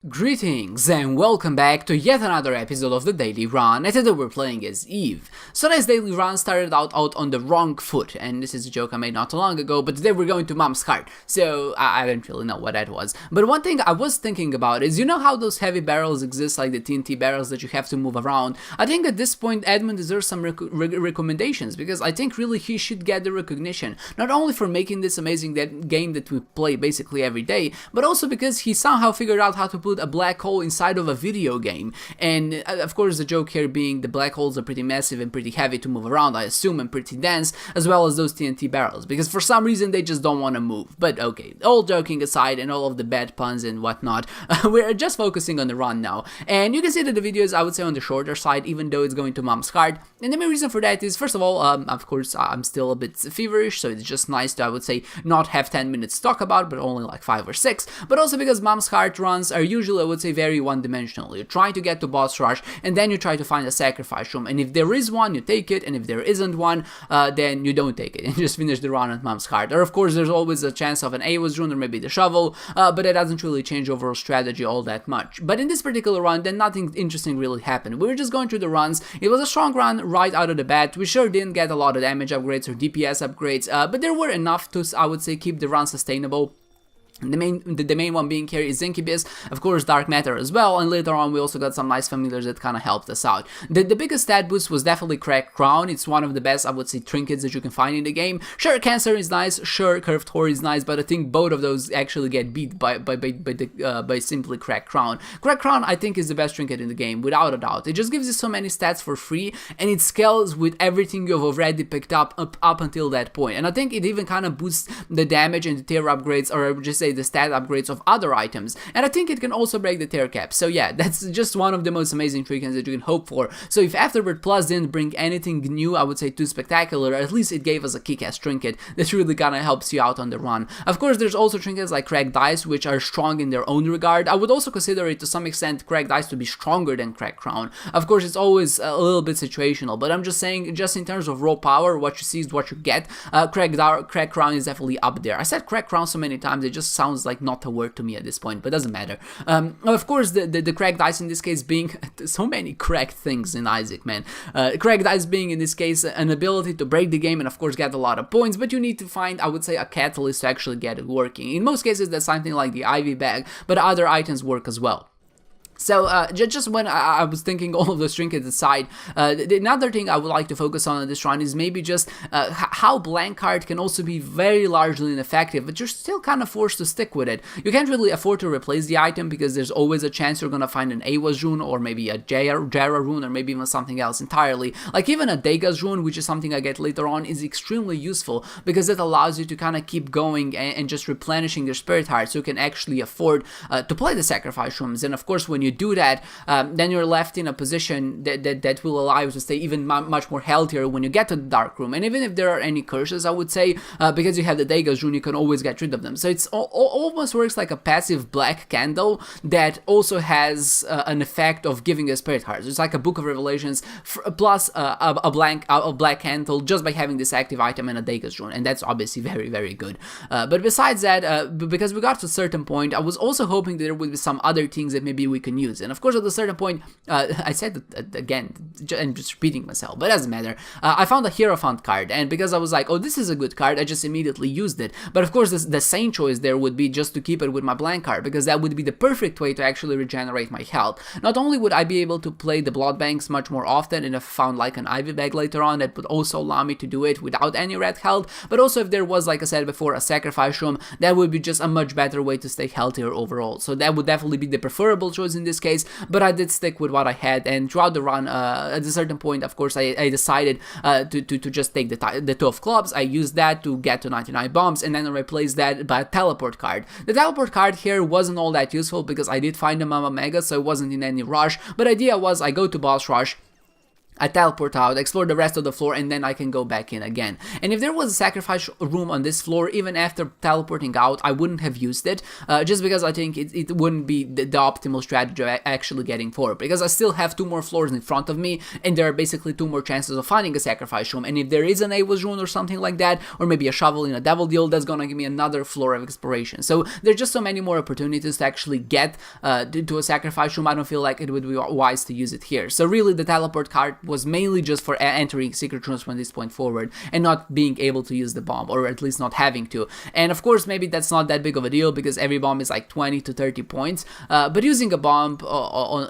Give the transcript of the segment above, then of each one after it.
Greetings and welcome back to yet another episode of the Daily Run, and today we're playing as Eve. So today's Daily Run started out on the wrong foot, and this is a joke I made not too long ago, but today we're going to Mom's Heart, so I didn't really know what that was. But one thing I was thinking about is, you know how those heavy barrels exist, like the TNT barrels that you have to move around? I think at this point Edmund deserves some recommendations, because I think really he should get the recognition, not only for making this amazing game that we play basically every day, but also because he somehow figured out how to put a black hole inside of a video game. And of course the joke here being the black holes are pretty massive and pretty heavy to move around, I assume, and pretty dense, as well as those TNT barrels, because for some reason they just don't want to move. But okay, all joking aside and all of the bad puns and whatnot, we're just focusing on the run now. And you can see that the video is, I would say, on the shorter side, even though it's going to Mom's Heart. And the main reason for that is, first of all, of course, I'm still a bit feverish, so it's just nice to, I would say, not have 10 minutes to talk about, but only like 5 or 6. But also because Mom's Heart runs are usually, I would say, very one-dimensional. You try to get to boss rush, and then you try to find a sacrifice room, and if there is one, you take it, and if there isn't one, then you don't take it, and just finish the run at Mom's Heart. Or of course, there's always a chance of an AOS rune, or maybe the shovel, but it doesn't really change overall strategy all that much. But in this particular run, then nothing interesting really happened. We were just going through the runs. It was a strong run right out of the bat. We sure didn't get a lot of damage upgrades or DPS upgrades, but there were enough to, I would say, keep the run sustainable. The main one being here is Incubus, of course Dark Matter as well, and later on we also got some nice familiars that kind of helped us out. The biggest stat boost was definitely Cracked Crown. It's one of the best, I would say, trinkets that you can find in the game. Sure, Cancer is nice, sure, Curved Horror is nice, but I think both of those actually get beat by simply Cracked Crown. Cracked Crown, I think, is the best trinket in the game, without a doubt. It just gives you so many stats for free, and it scales with everything you've already picked up until that point. And I think it even kind of boosts the damage and the tier upgrades, or I would just say the stat upgrades of other items, and I think it can also break the tier cap. So yeah, that's just one of the most amazing trinkets that you can hope for. So if Afterbirth Plus didn't bring anything new, I would say, too spectacular, at least it gave us a kick-ass trinket that really kinda helps you out on the run. Of course, there's also trinkets like Cracked Dice, which are strong in their own regard. I would also consider it to some extent, Cracked Dice, to be stronger than Cracked Crown. Of course, it's always a little bit situational, but I'm just saying, just in terms of raw power, what you see is what you get. Cracked Crown is definitely up there. I said Cracked Crown so many times, it just sounds like not a word to me at this point, but doesn't matter. Of course, the Cracked Dice in this case being so many cracked things in Isaac, man. Cracked Dice being in this case an ability to break the game and of course get a lot of points, but you need to find, I would say, a catalyst to actually get it working. In most cases, that's something like the Ivy Bag, but other items work as well. So, just when I was thinking all of those trinkets aside, another thing I would like to focus on this run is maybe just how blank card can also be very largely ineffective, but you're still kind of forced to stick with it. You can't really afford to replace the item because there's always a chance you're gonna find an AOS rune, or maybe a Jara rune, or maybe even something else entirely. Like even a Degas rune, which is something I get later on, is extremely useful because it allows you to kind of keep going and just replenishing your spirit heart, so you can actually afford to play the sacrifice rooms. And of course, when you do that, then you're left in a position that will allow you to stay even much more healthier when you get to the dark room. And even if there are any curses, I would say, because you have the Degas rune, you can always get rid of them. So it's almost works like a passive black candle that also has an effect of giving you a spirit heart. So it's like a Book of Revelations plus a black candle just by having this active item and a Degas rune, and that's obviously very, very good. But besides that, because we got to a certain point, I was also hoping that there would be some other things that maybe we can use. And of course, at a certain point, I said it again, and just repeating myself, but it doesn't matter. I found a Hierophant card, and because I was like, oh, this is a good card, I just immediately used it. But of course, the sane choice there would be just to keep it with my blank card, because that would be the perfect way to actually regenerate my health. Not only would I be able to play the blood banks much more often, and if I found like an Ivy Bag later on, that would also allow me to do it without any red health, but also if there was, like I said before, a sacrifice room, that would be just a much better way to stay healthier overall. So that would definitely be the preferable choice in this case, but I did stick with what I had, and throughout the run, at a certain point, of course, I decided to just take the 2 of clubs. I used that to get to 99 bombs, and then I replaced that by a teleport card. The teleport card here wasn't all that useful because I did find the Mama Mega, so I wasn't in any rush, but the idea was I go to boss rush, I teleport out, explore the rest of the floor, and then I can go back in again. And if there was a sacrifice room on this floor, even after teleporting out, I wouldn't have used it, just because I think it wouldn't be the optimal strategy of actually getting forward, because I still have 2 more floors in front of me, and there are basically 2 more chances of finding a sacrifice room, and if there is an Ava's rune or something like that, or maybe a shovel in a devil deal, that's gonna give me another floor of exploration. So there's just so many more opportunities to actually get to a sacrifice room. I don't feel like it would be wise to use it here. So really, the teleport card was mainly just for entering secret rooms from this point forward and not being able to use the bomb, or at least not having to. And of course, maybe that's not that big of a deal because every bomb is like 20 to 30 points, but using a bomb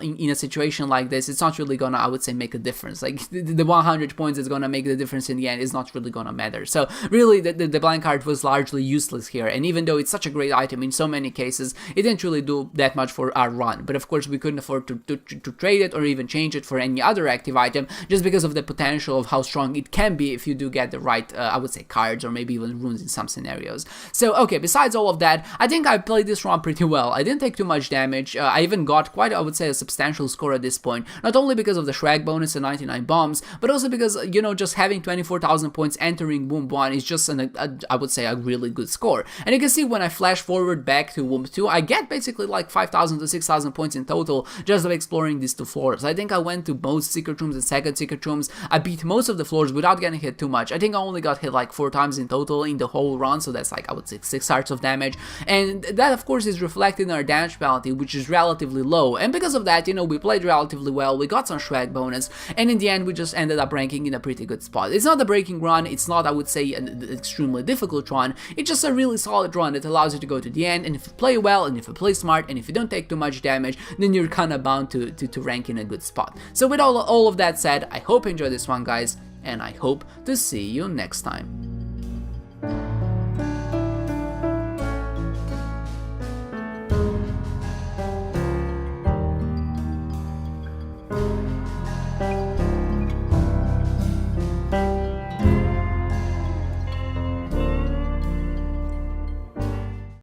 in a situation like this, it's not really gonna, I would say, make a difference. Like the 100 points is gonna make the difference in the end is not really gonna matter. So really, the blind card was largely useless here, and even though it's such a great item in so many cases, it didn't really do that much for our run. But of course, we couldn't afford to trade it or even change it for any other active item, just because of the potential of how strong it can be if you do get the right, I would say, cards or maybe even runes in some scenarios. So, okay, besides all of that, I think I played this run pretty well. I didn't take too much damage. I even got quite, I would say, a substantial score at this point, not only because of the Shrek bonus and 99 bombs, but also because, you know, just having 24,000 points entering Womb 1 is just, I would say, a really good score. And you can see when I flash forward back to Womb 2, I get basically like 5,000 to 6,000 points in total just of exploring these 2 floors. I think I went to most secret rooms and second secret rooms. I beat most of the floors without getting hit too much. I think I only got hit like 4 times in total in the whole run, so that's like, I would say, 6 hearts of damage. And that, of course, is reflected in our damage penalty, which is relatively low. And because of that, you know, we played relatively well, we got some Shrek bonus, and in the end, we just ended up ranking in a pretty good spot. It's not a breaking run, it's not, I would say, an extremely difficult run, it's just a really solid run that allows you to go to the end, and if you play well, and if you play smart, and if you don't take too much damage, then you're kinda bound to rank in a good spot. So with all of that said, I hope you enjoyed this one, guys, and I hope to see you next time.